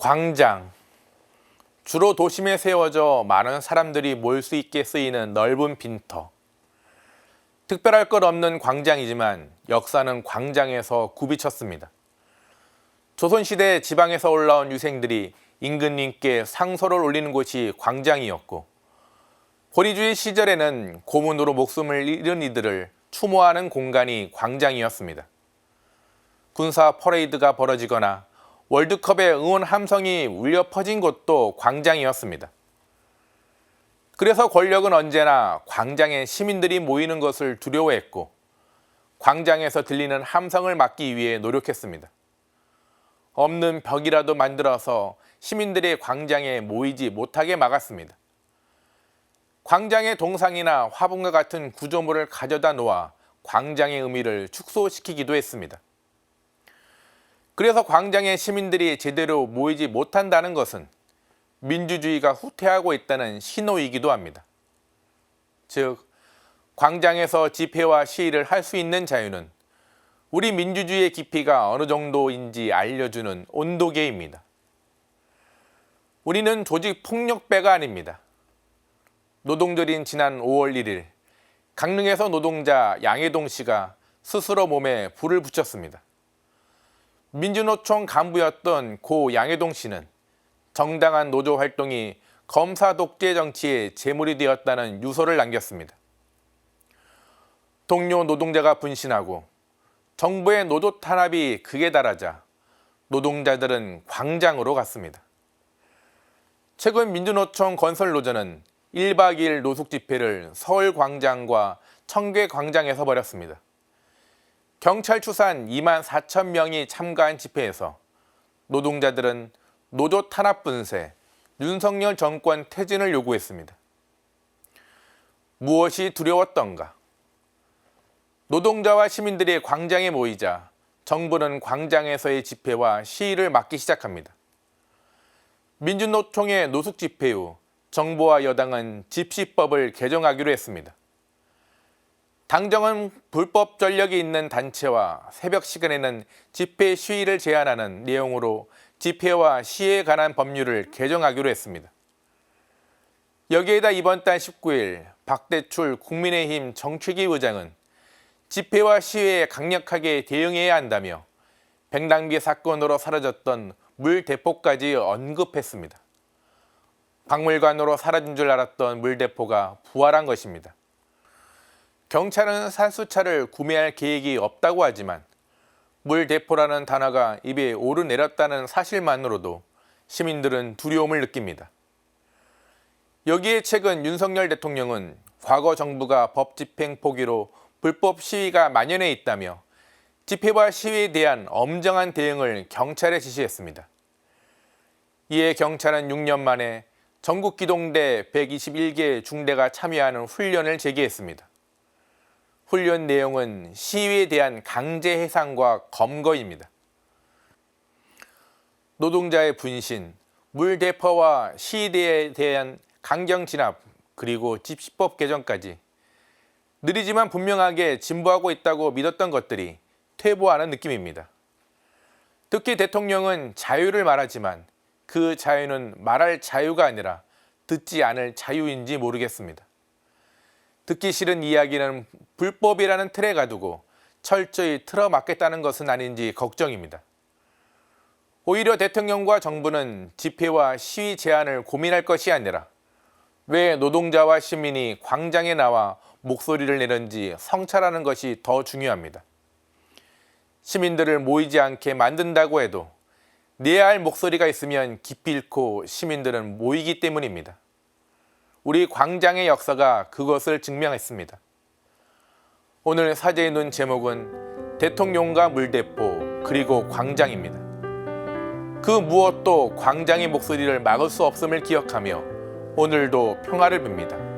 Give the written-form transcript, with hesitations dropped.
광장. 주로 도심에 세워져 많은 사람들이 모일 수 있게 쓰이는 넓은 빈터. 특별할 것 없는 광장이지만 역사는 광장에서 굽이쳤습니다. 조선시대 지방에서 올라온 유생들이 임금님께 상소를 올리는 곳이 광장이었고, 고리주의 시절에는 고문으로 목숨을 잃은 이들을 추모하는 공간이 광장이었습니다. 군사 퍼레이드가 벌어지거나 월드컵의 응원 함성이 울려 퍼진 곳도 광장이었습니다. 그래서 권력은 언제나 광장에 시민들이 모이는 것을 두려워했고, 광장에서 들리는 함성을 막기 위해 노력했습니다. 없는 벽이라도 만들어서 시민들이 광장에 모이지 못하게 막았습니다. 광장의 동상이나 화분과 같은 구조물을 가져다 놓아 광장의 의미를 축소시키기도 했습니다. 그래서 광장에 시민들이 제대로 모이지 못한다는 것은 민주주의가 후퇴하고 있다는 신호이기도 합니다. 즉, 광장에서 집회와 시위를 할 수 있는 자유는 우리 민주주의의 깊이가 어느 정도인지 알려주는 온도계입니다. 우리는 조직 폭력배가 아닙니다. 노동절인 지난 5월 1일, 강릉에서 노동자 양해동 씨가 스스로 몸에 불을 붙였습니다. 민주노총 간부였던 고 양해동 씨는 정당한 노조 활동이 검사 독재 정치의 제물이 되었다는 유서를 남겼습니다. 동료 노동자가 분신하고 정부의 노조 탄압이 극에 달하자 노동자들은 광장으로 갔습니다. 최근 민주노총 건설노조는 1박 2일 노숙 집회를 서울광장과 청계광장에서 벌였습니다. 경찰 추산 2만 4천 명이 참가한 집회에서 노동자들은 노조 탄압 분쇄, 윤석열 정권 퇴진을 요구했습니다. 무엇이 두려웠던가? 노동자와 시민들이 광장에 모이자 정부는 광장에서의 집회와 시위를 막기 시작합니다. 민주노총의 노숙 집회 후 정부와 여당은 집시법을 개정하기로 했습니다. 당정은 불법 전력이 있는 단체와 새벽 시간에는 집회 시위를 제한하는 내용으로 집회와 시위에 관한 법률을 개정하기로 했습니다. 여기에다 이번 달 19일 박대출 국민의힘 정책위 의장은 집회와 시위에 강력하게 대응해야 한다며 백남기 사건으로 사라졌던 물대포까지 언급했습니다. 박물관으로 사라진 줄 알았던 물대포가 부활한 것입니다. 경찰은 산수차를 구매할 계획이 없다고 하지만 물대포라는 단어가 입에 오르내렸다는 사실만으로도 시민들은 두려움을 느낍니다. 여기에 최근 윤석열 대통령은 과거 정부가 법 집행 포기로 불법 시위가 만연해 있다며 집회와 시위에 대한 엄정한 대응을 경찰에 지시했습니다. 이에 경찰은 6년 만에 전국 기동대 121개 중대가 참여하는 훈련을 재개했습니다. 훈련 내용은 시위에 대한 강제 해상과 검거입니다. 노동자의 분신, 물대포와 시위대에 대한 강경 진압, 그리고 집시법 개정까지 느리지만 분명하게 진보하고 있다고 믿었던 것들이 퇴보하는 느낌입니다. 특히 대통령은 자유를 말하지만 그 자유는 말할 자유가 아니라 듣지 않을 자유인지 모르겠습니다. 듣기 싫은 이야기는 불법이라는 틀에 가두고 철저히 틀어막겠다는 것은 아닌지 걱정입니다. 오히려 대통령과 정부는 집회와 시위 제한을 고민할 것이 아니라 왜 노동자와 시민이 광장에 나와 목소리를 내는지 성찰하는 것이 더 중요합니다. 시민들을 모이지 않게 만든다고 해도 내야 할 목소리가 있으면 기필코 시민들은 모이기 때문입니다. 우리 광장의 역사가 그것을 증명했습니다. 오늘 사제의 눈 제목은 대통령과 물대포 그리고 광장입니다. 그 무엇도 광장의 목소리를 막을 수 없음을 기억하며 오늘도 평화를 빕니다.